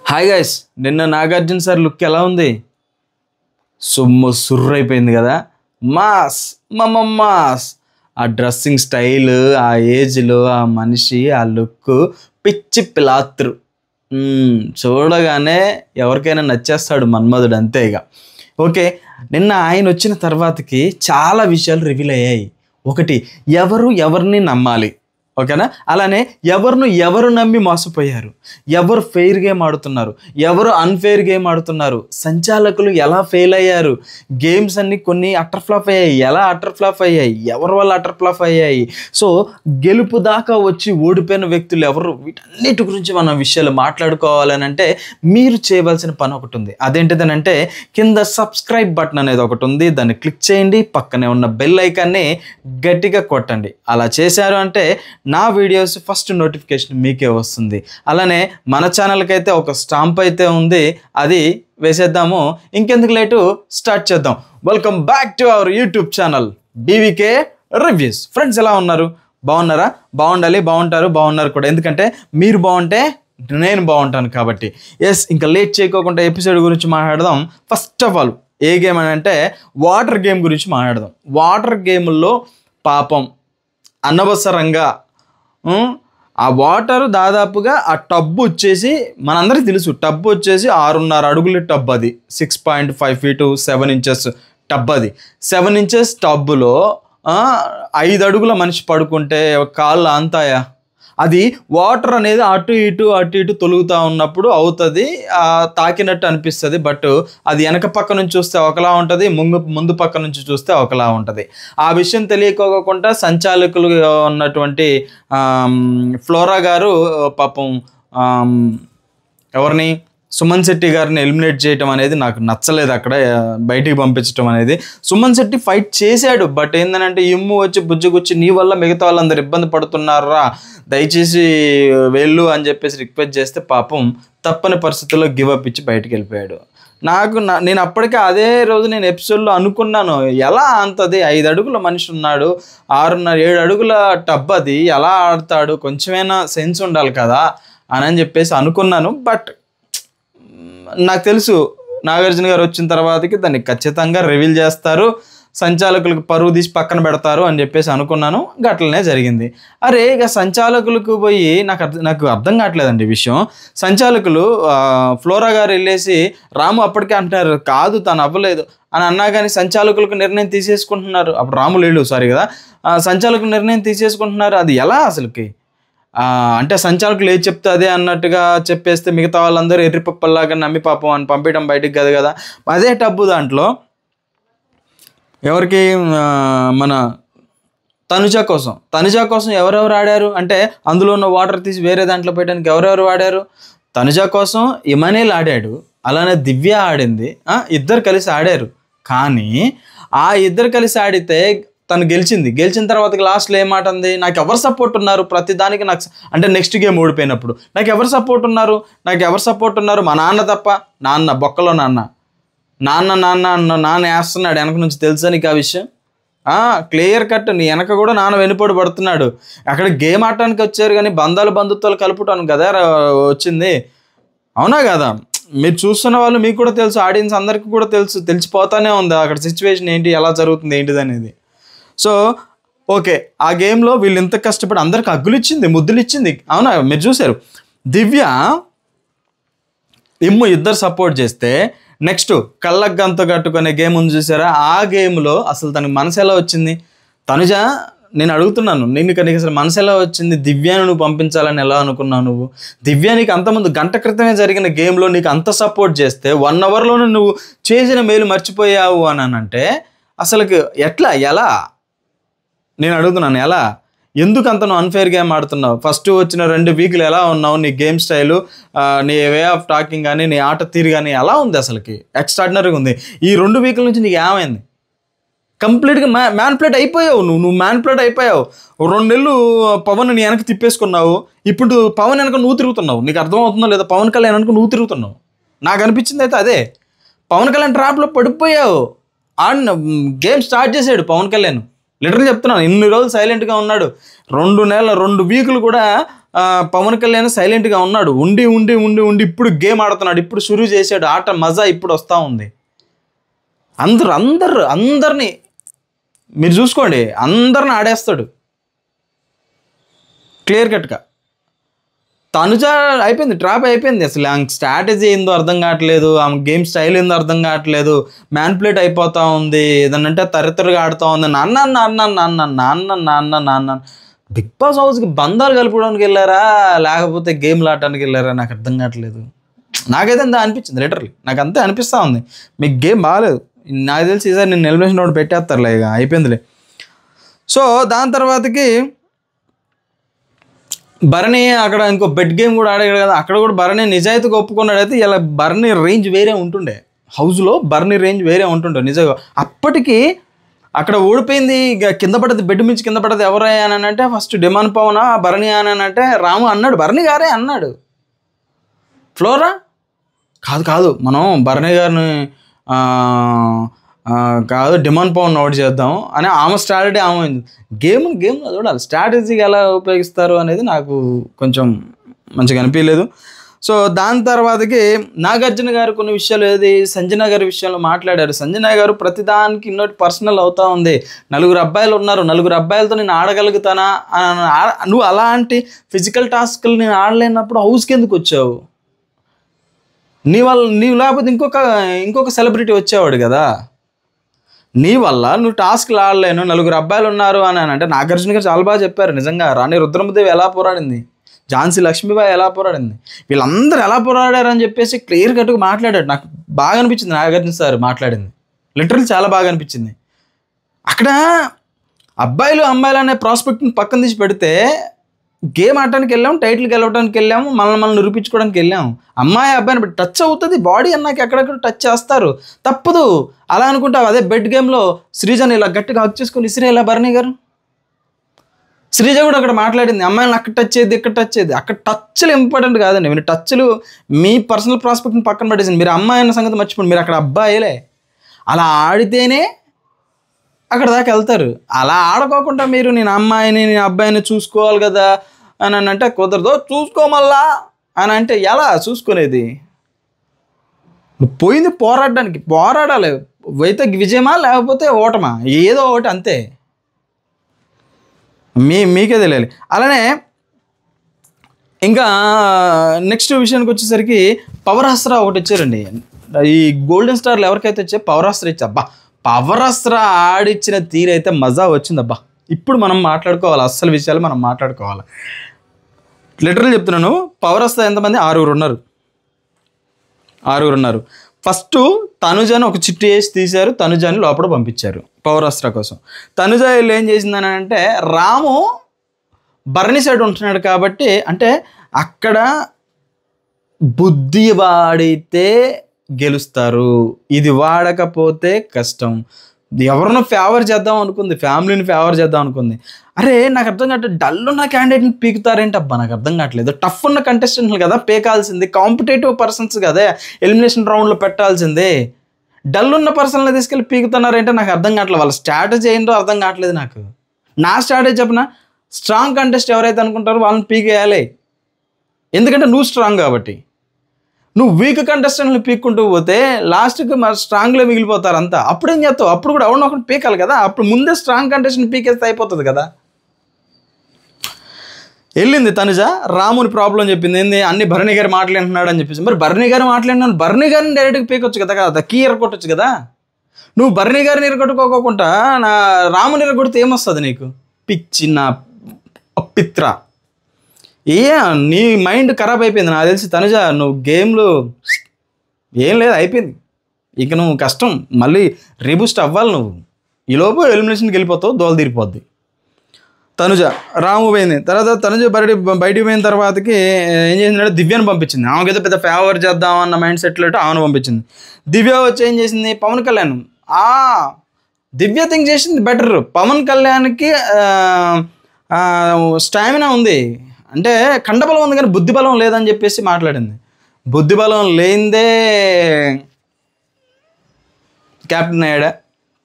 Hi guys, నిన్న Nagarjuna sir look ఎలా ఉంది? సొమ్ము సుర్రైపోయింది కదా. Mass mass. ఆ డ్రెస్సింగ్ స్టైల్, ఆ ఏజ్లో ఆ మనిషి, ఆ లుక్ పిచ్చి పిలాత్రు. చూడగానే ఎవరికైనా నచ్చేస్తాడు మన్మధుడు, అంతే ఇక. ఓకే, నిన్న ఆయన వచ్చిన తర్వాతకి చాలా విషయాలు రివీల్ అయ్యాయి. ఒకటి, ఎవరిని నమ్మాలి, ఓకేనా? అలానే ఎవరు నమ్మి మోసపోయారు, ఎవరు ఫెయిర్ గేమ్ ఆడుతున్నారు, ఎవరు అన్ఫెయిర్ గేమ్ ఆడుతున్నారు, సంచాలకులు ఎలా ఫెయిల్ అయ్యారు, గేమ్స్ అన్ని కొన్ని అటర్ ఫ్లాప్ అయ్యాయి, ఎలా అటర్ ఫ్లాప్ అయ్యాయి, ఎవరి వల్ల అటర్ ఫ్లాప్ అయ్యాయి, సో గెలుపు దాకా వచ్చి ఓడిపోయిన వ్యక్తులు ఎవరు, వీటన్నిటి గురించి మనం విషయాలు మాట్లాడుకోవాలని అంటే మీరు చేయవలసిన పని ఒకటి ఉంది. అదేంటిదనంటే కింద సబ్స్క్రైబ్ బటన్ అనేది ఒకటి ఉంది, దాన్ని క్లిక్ చేయండి, పక్కనే ఉన్న బెల్ ఐకాన్ని గట్టిగా కొట్టండి. అలా చేశారు అంటే నా వీడియోస్ ఫస్ట్ నోటిఫికేషన్ మీకే వస్తుంది. అలానే మన ఛానల్కి అయితే ఒక స్టాంప్ అయితే ఉంది, అది వేసేద్దాము. ఇంకెందుకు లేటు, స్టార్ట్ చేద్దాం. Welcome back to our YouTube channel BVK reviews. Friends, ఎలా ఉన్నారు? బాగున్నారా? బాగుండాలి, బాగున్నారు కూడా. ఎందుకంటే మీరు బాగుంటే నేను బాగుంటాను కాబట్టి. ఎస్, ఇంకా లేట్ చేయకోకుండా ఎపిసోడ్ గురించి మాట్లాడదాం. First of all A game అని అంటే వాటర్ గేమ్ గురించి మాట్లాడదాం. వాటర్ గేముల్లో పాపం అనవసరంగా ఆ వాటర్ దాదాపుగా ఆ టబ్బు వచ్చేసి మనందరికీ తెలుసు, టబ్బు వచ్చేసి 6.5 అడుగుల టబ్, అది 6.5 feet 7 inches టబ్. అది 7 inches టబ్బులో 5 అడుగుల మనిషి పడుకుంటే కాళ్ళు అంతాయా? అది వాటర్ అనేది అటు ఇటు తొలుగుతూ ఉన్నప్పుడు అవుతుంది, తాకినట్టు అనిపిస్తుంది. బట్ అది వెనక పక్క నుంచి చూస్తే ఒకలా ఉంటుంది, ముందు పక్క నుంచి చూస్తే ఒకలా ఉంటుంది. ఆ విషయం తెలియకోకుండా సంచాలకులు ఉన్నటువంటి ఫ్లోరా గారు పాపం ఎవరిని, సుమన్ శెట్టి గారిని ఎలిమినేట్ చేయటం అనేది నాకు నచ్చలేదు. అక్కడ బయటికి పంపించడం అనేది, సుమన్ శెట్టి ఫైట్ చేశాడు, బట్ ఏంటంటే ఇమ్ము వచ్చి బుజ్జుకొచ్చి నీ వల్ల మిగతా వాళ్ళందరూ ఇబ్బంది పడుతున్నారా, దయచేసి వెళ్ళు అని చెప్పేసి రిక్వెస్ట్ చేస్తే పాపం తప్పని పరిస్థితుల్లో గివ్ అప్ ఇచ్చి బయటికి వెళ్ళిపోయాడు. నేను అప్పటికే అదే రోజు నేను ఎపిసోడ్లో అనుకున్నాను, ఎలా అంతది 5 అడుగుల మనిషి ఉన్నాడు, 6.5 అడుగుల టబ్, అది ఎలా ఆడతాడు, కొంచెమైనా సెన్స్ ఉండాలి కదా అని చెప్పేసి అనుకున్నాను. బట్ నాకు తెలుసు నాగార్జున గారు వచ్చిన తర్వాతకి దాన్ని ఖచ్చితంగా రివీల్ చేస్తారు, సంచాలకులకు పరువు తీసి పక్కన పెడతారు అని చెప్పేసి అనుకున్నాను. గట్లనే జరిగింది. అరే, ఇక సంచాలకులకు పోయి నాకు అర్థం కావట్లేదండి విషయం. సంచాలకులు ఫ్లోరా గారు వెళ్ళేసి రాము అప్పటికే అంటున్నారు కాదు తను అవ్వలేదు అని అన్నా కానీ సంచాలకులకు నిర్ణయం తీసేసుకుంటున్నారు. అప్పుడు రాము లేడు, సారీ కదా, సంచాలకులు నిర్ణయం తీసేసుకుంటున్నారు. అది ఎలా అసలుకి? అంటే సంచాలకులు ఏది చెప్తే అదే అన్నట్టుగా చెప్పేస్తే మిగతా వాళ్ళందరూ ఎర్రిపప్పల్లాగా నమ్మి పాపం అని పంపించడం బయటికి కదా. అదే టబ్బు దాంట్లో ఎవరికి, మన తనుజ కోసం ఎవరెవరు ఆడారు అంటే అందులో ఉన్న వాటర్ తీసి వేరే దాంట్లో పెట్టడానికి ఎవరెవరు ఆడారు? తనుజ కోసం ఇమానియల్ ఆడాడు, అలానే దివ్య ఆడింది, ఇద్దరు కలిసి ఆడారు. కానీ ఆ ఇద్దరు కలిసి ఆడితే తను గెలిచిన తర్వాత లాస్ట్లో ఏమాట ఉంది, నాకు ఎవరు సపోర్ట్ ఉన్నారు ప్రతిదానికి, నాకు అంటే నెక్స్ట్ గేమ్ ఓడిపోయినప్పుడు నాకు ఎవరు సపోర్ట్ ఉన్నారు, మా నాన్న తప్ప, నాన్న బొక్కలో నాన్న వేస్తున్నాడు వెనక నుంచి, తెలుసా నీకు ఆ విషయం? క్లియర్ కట్, నీ వెనక కూడా నాన్న వెనుపడి పడుతున్నాడు. అక్కడ గేమ్ ఆడటానికి వచ్చారు కానీ బంధుత్వాలు కలుపుటానికి కదా వచ్చింది, అవునా కదా? మీరు చూస్తున్న వాళ్ళు మీకు కూడా తెలుసు, ఆడియన్స్ అందరికీ కూడా తెలిసిపోతానే ఉంది అక్కడ సిచ్యువేషన్ ఏంటి, ఎలా జరుగుతుంది ఏంటిది అనేది. సో ఓకే, ఆ గేమ్లో వీళ్ళు ఇంత కష్టపడి అందరికి అగ్గులు ఇచ్చింది, ముద్దులు ఇచ్చింది, అవునా? మీరు చూశారు. దివ్య ఇమ్ము ఇద్దరు సపోర్ట్ చేస్తే నెక్స్ట్ కళ్ళకు గంత కట్టుకునే గేమ్ ఉంది చూసారా, ఆ గేమ్లో అసలు తనకి మనసు ఎలా వచ్చింది? తనుజ, నేను అడుగుతున్నాను, నీకు అసలు మనసు ఎలా వచ్చింది? దివ్యాను నువ్వు పంపించాలని ఎలా అనుకున్నావు నువ్వు? దివ్య నీకు అంతకుముందు గంట క్రితమే జరిగిన గేమ్లో నీకు అంత సపోర్ట్ చేస్తే 1 hourలోనే నువ్వు చేసిన మేలు మర్చిపోయావు అని అంటే అసలుకి ఎలా? నేను అడుగుతున్నాను, ఎలా? ఎందుకు అంత నువ్వు అన్ఫెయిర్ గేమ్ ఆడుతున్నావు? ఫస్ట్ వచ్చిన 2 weeks ఎలా ఉన్నావు? నీ గేమ్ స్టైలు, నీ వే ఆఫ్ టాకింగ్ కానీ, నీ ఆట తీరు కానీ ఎలా ఉంది? అసలుకి ఎక్స్ట్రాడినరీగా ఉంది. ఈ 2 weeks నుంచి నీకు ఏమైంది? కంప్లీట్గా మ్యాన్ప్లేట్ అయిపోయావు. నువ్వు మ్యాన్ప్లేట్ అయిపోయావు. 2 నెలలు పవన్ నీ వెనక తిప్పేసుకున్నావు, ఇప్పుడు పవన్ వెనక నువ్వు తిరుగుతున్నావు. నీకు అర్థమవుతుందో లేదా? పవన్ కళ్యాణ్ వెనక నువ్వు తిరుగుతున్నావు. నాకు అనిపించింది అయితే అదే, పవన్ కళ్యాణ్ ట్రాప్లో పడిపోయావు. గేమ్ స్టార్ట్ చేశాడు పవన్ కళ్యాణ్, లిటరల్ చెప్తున్నాను, ఇన్ని రోజులు సైలెంట్గా ఉన్నాడు. 2 వీకులు కూడా పవన్ కళ్యాణ్ సైలెంట్గా ఉన్నాడు. ఉండి ఉండి ఉండి ఉండి ఇప్పుడు గేమ్ ఆడుతున్నాడు. ఇప్పుడు షురూ చేశాడు ఆట, మజా ఇప్పుడు వస్తూ ఉంది. అందరినీ మీరు చూసుకోండి, అందరిని ఆడేస్తాడు క్లియర్ కట్గా. తనుజ అయిపోయింది, ట్రాప్ అయిపోయింది. అసలు ఆమె స్ట్రాటజీ ఏందో అర్థం కావట్లేదు, ఆమె గేమ్ స్టైల్ ఏందో అర్థం కావట్లేదు, మ్యాన్పులేట్ అయిపోతూ ఉంది, ఏదన్నంటే తరతరగా ఆడుతూ ఉంది. నాన్న బిగ్ బాస్ హౌస్కి బంధాలు కలుపుకోవడానికి వెళ్ళారా లేకపోతే గేమ్లు ఆడటానికి వెళ్ళారా నాకు అర్థం కావట్లేదు. నాకైతే అంతా అనిపించింది, లిటరల్లీ నాకు అంతే అనిపిస్తూ ఉంది. మీకు గేమ్ బాగాలేదు, నాకు తెలిసి ఈసారి నేను ఎలిమినేషన్ రౌండ్ పెట్టేస్తారులే, ఇక అయిపోయిందిలే. సో దాని తర్వాతకి భరణి అక్కడ ఇంకో బెడ్ గేమ్ కూడా ఆడాడు కదా, అక్కడ కూడా భరణి నిజాయితీగా ఒప్పుకున్నాడు. అయితే ఇలా భరణి రేంజ్ వేరే ఉంటుండే, హౌస్లో భరణి రేంజ్ వేరే ఉంటుండే నిజంగా. అప్పటికి అక్కడ ఓడిపోయింది, ఇక కింద పడ్డది, బెడ్ మించి కింద పడ్డది ఎవరయ్యా అని అంటే ఫస్ట్ డిమాండ్ పవనా భరణి అని అంటే రాము అన్నాడు, భరణి గారే అన్నాడు. ఫ్లోరా కాదు మనం భరణి గారిని కాదు డిమాండ్ పవన్ అవుట్ చేద్దాం అని ఆమె స్ట్రాటజీ. ఆమె గేమ్లో చూడాలి, స్ట్రాటజీగా ఎలా ఉపయోగిస్తారు అనేది నాకు కొంచెం మంచిగా అనిపించలేదు. సో దాని తర్వాతకి నాగార్జున గారు కొన్ని విషయాలు సంజన గారి విషయంలో మాట్లాడారు. సంజన గారు ప్రతిదానికి ఇన్నోటి పర్సనల్ అవుతూ ఉంది. 4 అబ్బాయిలు ఉన్నారు, 4 అబ్బాయిలతో నేను ఆడగలుగుతానా, నువ్వు అలాంటి ఫిజికల్ టాస్క్లు నేను ఆడలేనప్పుడు హౌస్కి ఎందుకు వచ్చావు? నీవు లేకపోతే ఇంకొక సెలబ్రిటీ వచ్చేవాడు కదా. నీ వల్ల నువ్వు టాస్క్లు ఆడలేను, 4 అబ్బాయిలు ఉన్నారు అని అంటే నాగార్జున గారు చాలా బాగా చెప్పారు. నిజంగా రాణి రుద్రమదేవి ఎలా పోరాడింది, ఝాన్సీ లక్ష్మీబాయి ఎలా పోరాడింది, వీళ్ళందరూ ఎలా పోరాడారని చెప్పేసి క్లియర్ కట్గా మాట్లాడాడు. నాకు బాగా అనిపించింది నాగార్జున సార్ మాట్లాడింది, లిటరల్లీ చాలా బాగా అనిపించింది. అక్కడ అబ్బాయిలు అమ్మాయిలు అనే ప్రాస్పెక్ట్ని పక్కన తీసి పెడితే గేమ్ ఆడటానికి వెళ్ళాము, టైటిల్ గెలవడానికి వెళ్ళాము, మనల్ని నిరూపించుకోవడానికి వెళ్ళాము. అమ్మాయి అబ్బాయిని బట్టి టచ్ అవుతుంది, బాడీ అన్నాక ఎక్కడెక్కడ టచ్ చేస్తారు, తప్పదు. అలా అనుకుంటావు. అదే బెడ్ గేమ్లో శ్రీజని ఇలా గట్టిగా హక్ చేసుకుని ఇసిరేలా భరణి గారు, శ్రీజ కూడా అక్కడ మాట్లాడింది, అమ్మాయిని అక్కడ టచ్ చేయద్దు, ఇక్కడ టచ్ చేయద్దు. అక్కడ టచ్లు ఇంపార్టెంట్ కాదండి, మీరు టచ్లు మీ పర్సనల్ ప్రాస్పెక్ట్ని పక్కన పెట్టేసింది. మీరు అమ్మాయి అన్న సంగతి మర్చిపోండి, మీరు అక్కడ అబ్బాయిలే. అలా ఆడితేనే అక్కడ దాకా వెళ్తారు. అలా ఆడుకోకుండా మీరు నేను అమ్మాయిని నేను అబ్బాయిని చూసుకోవాలి కదా అని అంటే కుదరదు, చూసుకోమల్లా అని అంటే ఎలా చూసుకునేది? పోయింది పోరాడడానికి, పోరాడాలి. అయితే విజయమా లేకపోతే ఓటమా, ఏదో ఒకటి అంతే, మీకే తెలియాలి. అలానే ఇంకా నెక్స్ట్ విషయానికి వచ్చేసరికి పవరాస్త్ర ఒకటి ఇచ్చారండి. ఈ గోల్డెన్ స్టార్లు ఎవరికైతే వచ్చే పవరాస్త్ర ఇచ్చా, అబ్బా పవరాస్త్ర ఆడిచ్చిన తీరైతే మజా వచ్చిందబ్బా. ఇప్పుడు మనం మాట్లాడుకోవాలి, అస్సలు విషయాలు మనం మాట్లాడుకోవాలి. లిటరల్ చెప్తున్నాను, పవరాస్త్ర ఎంతమంది 6 ఉన్నారు. ఫస్ట్ తనుజాని ఒక చిట్టు వేసి తీశారు, తనుజాని లోపల పంపించారు పవరాస్త్ర కోసం. తనుజ ఏం చేసిందని అంటే రాము భరణి సైడ్ ఉంటున్నాడు కాబట్టి, అంటే అక్కడ బుద్ధి వాడితే గెలుస్తారు, ఇది వాడకపోతే కష్టం. ఎవరినో ఫేవర్ చేద్దాం అనుకుంది, ఫ్యామిలీని ఫేవర్ చేద్దాం అనుకుంది. అరే నాకు అర్థం కావట్లేదు, డల్ ఉన్న క్యాండిడేట్ని పీకుతారేంటి అబ్బా, నాకు అర్థం కావట్లేదు. టఫ్ ఉన్న కంటెస్టెంట్లు కదా పేకాల్సింది, కాంపిటేటివ్ పర్సన్స్ కదా ఎలిమినేషన్ రౌండ్లో పెట్టాల్సిందే. డల్ ఉన్న పర్సన్లు తీసుకెళ్ళి పీకుతున్నారంటే నాకు అర్థం కావట్లేదు, వాళ్ళ స్ట్రాటజీ ఏంటో అర్థం కావట్లేదు నాకు. నా స్ట్రాటజీ చెప్పిన, స్ట్రాంగ్ కంటెస్ట్ ఎవరైతే అనుకుంటారో వాళ్ళని పీకేయాలి, ఎందుకంటే నువ్వు స్ట్రాంగ్ కాబట్టి. నువ్వు వీక్ కంటెస్టెంట్ని పీక్కుంటూ పోతే లాస్ట్కి మరి స్ట్రాంగ్లో మిగిలిపోతారు అంతా. అప్పుడేం చేస్తావు? అప్పుడు కూడా ఎవరినో ఒకటి పీకాలి కదా, అప్పుడు ముందే స్ట్రాంగ్ కంటెస్టెంట్ పీకేస్తే అయిపోతుంది కదా. వెళ్ళింది తనుజ, రాముని ప్రాబ్లం చెప్పింది, ఏంది అన్ని భరణి గారు మాట్లాడుతున్నాడు అని చెప్పేసి. మరి భరణి గారు మాట్లాడినాను, భరణి గారిని డైరెక్ట్గా పీకొచ్చు కదా, కీ ఎరగొట్టచ్చు కదా. నువ్వు భరణి గారిని ఎరగొట్టుకోకుండా నా రాముని ఎరగొడితే ఏమొస్తుంది నీకు? పిచ్చి నా పిత్ర, నీ మైండ్ ఖరాబ్ అయిపోయింది నాకు తెలిసి తనుజ. నువ్వు గేమ్లు ఏం లేదు, అయిపోయింది ఇక, నువ్వు కష్టం, మళ్ళీ రీబూస్ట్ అవ్వాలి నువ్వు. ఈలోపు ఎలిమినేషన్కి వెళ్ళిపోతావు, దోల తీరిపోద్ది. తనుజ రాము పోయింది. తర్వాత తనుజ బయటికి పోయిన తర్వాతకి ఏం చేసిందంటే దివ్యను పంపించింది. ఆమెకైతే పెద్ద ఫేవర్ చేద్దామన్న మైండ్ సెట్లో ఆమెను పంపించింది. దివ్య వచ్చి ఏం చేసింది, పవన్ కళ్యాణ్ దివ్య థింక్ చేసింది బెటర్. పవన్ కళ్యాణ్కి స్టామినా ఉంది, అంటే కండబలం ఉంది కానీ బుద్ధి బలం లేదని చెప్పేసి మాట్లాడింది. బుద్ధి బలం లేనిదే క్యాప్టెన్ అయ్యాడా,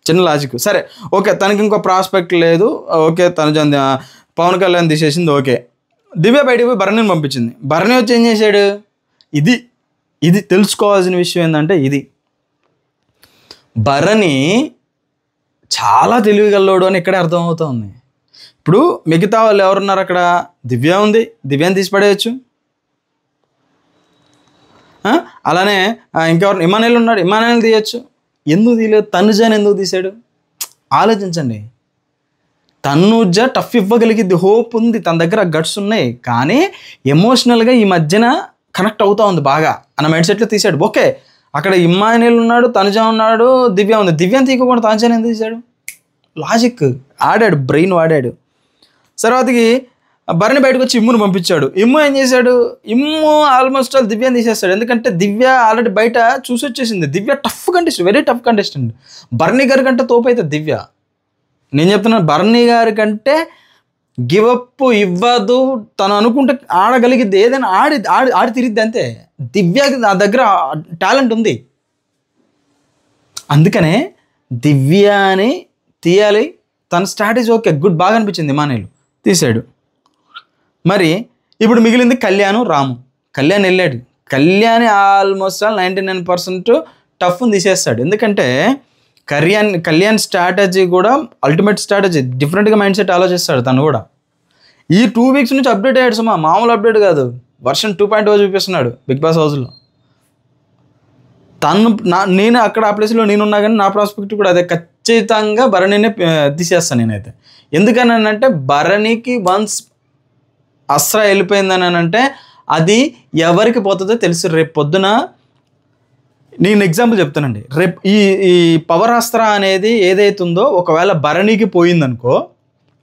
చిన్న లాజిక్. సరే ఓకే, తనకి ఇంకో ప్రాస్పెక్ట్ లేదు, ఓకే తను పవన్ కళ్యాణ్ తీసేసింది, ఓకే. దివ్య బయటికి పోయి భరణిని పంపించింది. భరణి వచ్చి ఏం చేశాడు? ఇది తెలుసుకోవాల్సిన విషయం ఏంటంటే, ఇది భరణి చాలా తెలివిగల్లోడు అని ఇక్కడే అర్థమవుతుంది. ఇప్పుడు మిగతా వాళ్ళు ఎవరున్నారు అక్కడ? దివ్య ఉంది, దివ్యని తీసి పడేయచ్చు. అలానే ఇంకెవరు, ఇమానుయేల్ ఉన్నాడు, ఇమానుయేల్ తీయచ్చు. ఎందుకు తీయలేదు? తనుజని ఎందుకు తీశాడు? ఆలోచించండి. తనుజ టఫ్ ఇవ్వగలిగిద్ది, హోప్ ఉంది, తన దగ్గర గట్స్ ఉన్నాయి, కానీ ఎమోషనల్గా ఈ మధ్యన కనెక్ట్ అవుతా ఉంది బాగా అన్న మైండ్ సెట్లో తీశాడు. ఓకే, అక్కడ ఇమానుయేల్ ఉన్నాడు, తనుజ ఉన్నాడు, దివ్య ఉంది. దివ్యని తీయకుండా తనుజని ఎందుకు తీశాడు? లాజిక్ ఆడాడు, బ్రెయిన్ వాడాడు. తర్వాతకి భరణి బయటకు వచ్చి ఇమ్మును పంపించాడు. ఇమ్ము ఏం చేశాడు? ఇమ్ము ఆల్మోస్ట్ ఆల్ దివ్యని తీసేస్తాడు. ఎందుకంటే దివ్య ఆల్రెడీ బయట చూసి వచ్చేసింది. Divya tough contestant, very tough contestant. Bharani గారి కంటే తోపు అవుతుంది దివ్య. నేను చెప్తున్నాను, భరణి గారి కంటే గివప్ ఇవ్వదు. తను అనుకుంటే ఆడగలిగిద్ది, ఏదైనా ఆడి తిరిగిద్ది అంతే. దివ్యకి నా దగ్గర టాలెంట్ ఉంది. అందుకనే దివ్యని తీయాలి. తన స్ట్రాటజీ ఓకే, గుడ్, బాగా అనిపించింది. ఇమానుయేల్ తీసాడు. మరి ఇప్పుడు మిగిలింది కళ్యాణ్, రాము. కళ్యాణ్ వెళ్ళాడు. కళ్యాణ్ ఆల్మోస్ట్ ఆల్ 99% టఫ్ని తీసేస్తాడు. ఎందుకంటే కళ్యాణ్ స్ట్రాటజీ కూడా అల్టిమేట్ స్ట్రాటజీ, డిఫరెంట్గా మైండ్ సెట్ ఆలోచిస్తాడు తను కూడా. ఈ 2 వీక్స్ నుంచి అప్డేట్ అయ్యాడు సుమా, మామూలు అప్డేట్ కాదు. వర్షన్ 2.0 చూపిస్తున్నాడు బిగ్ బాస్ హౌస్లో. నేను అక్కడ ఆ ప్లేస్లో నేనున్నా కానీ నా ప్రాస్పెక్ట్ కూడా అదే, ఖచ్చితంగా భరణినే తీసేస్తాను నేనైతే. ఎందుకని అంటే భరణికి వన్స్ అస్త్ర వెళ్ళిపోయిందని అంటే అది ఎవరికి పోతుందో తెలుసు. రేపు పొద్దున నేను ఎగ్జాంపుల్ చెప్తానండి. రేపు ఈ పవర్ అస్త్ర అనేది ఏదైతుందో ఒకవేళ భరణికి పోయిందనుకో,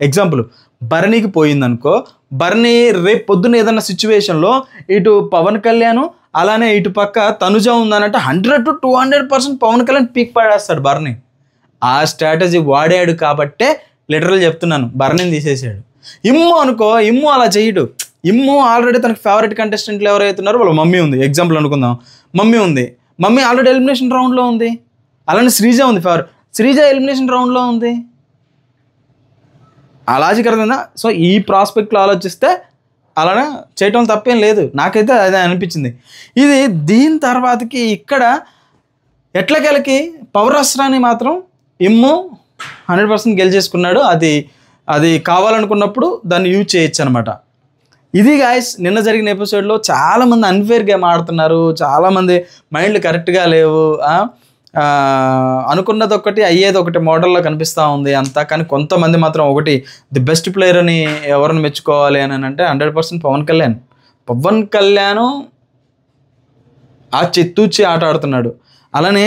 ఎగ్జాంపుల్ భరణికి పోయిందనుకో, భరణి రేపు పొద్దున ఏదన్నా సిచ్యువేషన్లో ఇటు పవన్ కళ్యాణ్ అలానే ఇటు పక్క తనుజ ఉందనంటే 100 to 200% పవన్ కళ్యాణ్ పీక్ పడేస్తాడు భరణి. ఆ స్ట్రాటజీ వాడాడు కాబట్టే లిటరల్ చెప్తున్నాను, భరణిని తీసేసాడు. ఇమ్ము అనుకో, ఇమ్ము అలా చేయడు. ఇమ్ము ఆల్రెడీ తనకి ఫేవరెట్ కంటెస్టెంట్లు ఎవరైతున్నారో వాళ్ళ మమ్మీ ఉంది. ఎగ్జాంపుల్ అనుకుందాం, మమ్మీ ఉంది. మమ్మీ ఆల్రెడీ ఎలిమినేషన్ రౌండ్లో ఉంది. అలానే శ్రీజ ఉంది, శ్రీజ ఎలిమినేషన్ రౌండ్లో ఉంది. ఆ లాజిక్ అర్థమైందా? సో ఈ ప్రాస్పెక్ట్లో ఆలోచిస్తే అలానే చేయటం తప్పేం లేదు. నాకైతే అదే అనిపించింది. ఇది దీని తర్వాతకి ఇక్కడ ఎట్లకెళ్ళకి పవర్ అస్త్రాన్ని మాత్రం ఇమ్ము 100% గెలిచేసుకున్నాడు. అది కావాలనుకున్నప్పుడు దాన్ని యూజ్ చేయొచ్చు అనమాట. ఇది గాయస్ నిన్న జరిగిన ఎపిసోడ్లో చాలామంది అన్ఫేర్ గేమ్ ఆడుతున్నారు, చాలామంది మైండ్లు కరెక్ట్గా లేవు. అనుకున్నది ఒకటి అయ్యేది ఒకటి మోడల్లో కనిపిస్తూ ఉంది అంతా. కానీ కొంతమంది మాత్రం ఒకటి ది బెస్ట్ ప్లేయర్ అని ఎవరిని మెచ్చుకోవాలి అని అంటే 100% పవన్ కళ్యాణ్ ఆ చిత్తూచి ఆట ఆడుతున్నాడు. అలానే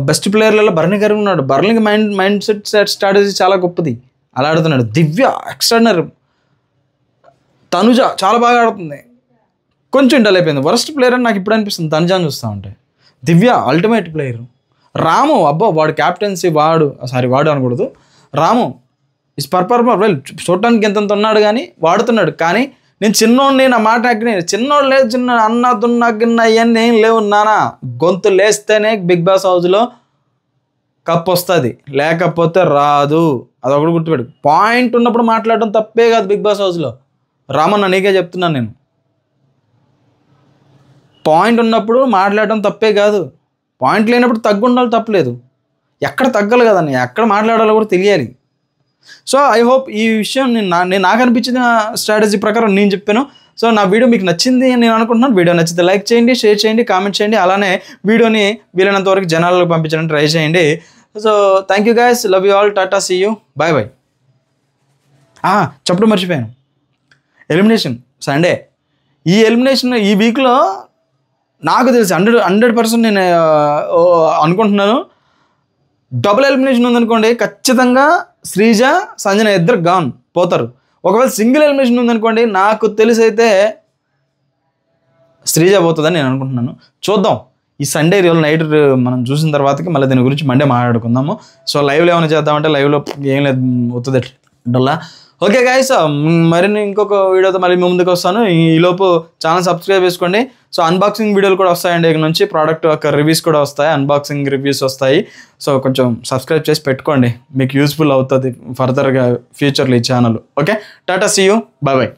బెస్ట్ ప్లేయర్లలో భరణి గారు ఉన్నాడు. భరణికి మైండ్ సెట్ స్ట్రాటజీ చాలా గొప్పది, అలా ఆడుతున్నాడు. దివ్య ఎక్స్ట్రాడినరీ. తనుజ చాలా బాగా ఆడుతుంది, కొంచెం డల్ అయిపోయింది. వరస్ట్ ప్లేయర్ అని నాకు ఇప్పుడు అనిపిస్తుంది తనుజాని చూస్తూ ఉంటే. దివ్య అల్టిమేట్ ప్లేయర్. రాము అబ్బో వాడు క్యాప్టెన్సీ, వాడు అనకూడదు, రాము ఇస్ వెల్, చూడటానికి ఎంతంత ఉన్నాడు కానీ వాడుతున్నాడు. కానీ నేను చిన్నోడిని, నా మాట చిన్నోడు లేదు, చిన్న అన్న దున్న గిన్న అవన్నీ ఏం లేవు నానా. గొంతు లేస్తేనే బిగ్ బాస్ హౌస్లో కప్ వస్తుంది, లేకపోతే రాదు. అదొకటి గుర్తుపెట్టు. పాయింట్ ఉన్నప్పుడు మాట్లాడడం తప్పే కాదు బిగ్ బాస్ హౌస్లో. రామన్న నీకే చెప్తున్నాను నేను, పాయింట్ ఉన్నప్పుడు మాట్లాడడం తప్పే కాదు. పాయింట్ లేనప్పుడు తగ్గుండాలి, తప్పలేదు. ఎక్కడ తగ్గాలి కదండి, ఎక్కడ మాట్లాడాలో కూడా తెలియాలి. సో ఐ హోప్ ఈ విషయం నేను నాకు అనిపించిన స్ట్రాటజీ ప్రకారం నేను చెప్పాను. సో నా వీడియో మీకు నచ్చింది నేను అనుకుంటున్నాను. వీడియో నచ్చితే లైక్ చేయండి, షేర్ చేయండి, కామెంట్ చేయండి. అలానే వీడియోని వీలైనంత వరకు జనాలకు పంపించడానికి ట్రై చేయండి. So thank you guys, love you all, tata, see you, bye bye. చెప్పడం మర్చిపోయాను, ఎలిమినేషన్ సండే. ఈ ఎలిమినేషన్ ఈ వీక్లో నాకు తెలిసి 100% నేను అనుకుంటున్నాను డబుల్ ఎలిమినేషన్ ఉందనుకోండి, ఖచ్చితంగా శ్రీజ, సంజన ఇద్దరు గాన్ పోతారు. ఒకవేళ సింగిల్ ఎలిమినేషన్ ఉందనుకోండి, నాకు తెలిసి అయితే శ్రీజ పోతుందని నేను అనుకుంటున్నాను. చూద్దాం, ఈ సండే రోజు నైట్ మనం చూసిన తర్వాతకి మళ్ళీ దీని గురించి మండే మాట్లాడుకుందాము. సో లైవ్లో ఏమైనా చేద్దామంటే లైవ్లో ఏం లేదు, అవుతుంది డల్లా. ఓకే గైస్, మరిన్ని ఇంకొక వీడియోతో మళ్ళీ మీ ముందుకు వస్తాను. ఈలోపు ఛానల్ సబ్స్క్రైబ్ చేసుకోండి. సో అన్బాక్సింగ్ వీడియోలు కూడా వస్తాయండి, ఇక్కడ నుంచి ప్రోడక్ట్ యొక్క రివ్యూస్ కూడా వస్తాయి, అన్బాక్సింగ్ రివ్యూస్ వస్తాయి. సో కొంచెం సబ్స్క్రైబ్ చేసి పెట్టుకోండి, మీకు యూస్ఫుల్ అవుతుంది ఫర్దర్గా ఫ్యూచర్లో ఈ channel. Okay, tata, see you, bye bye.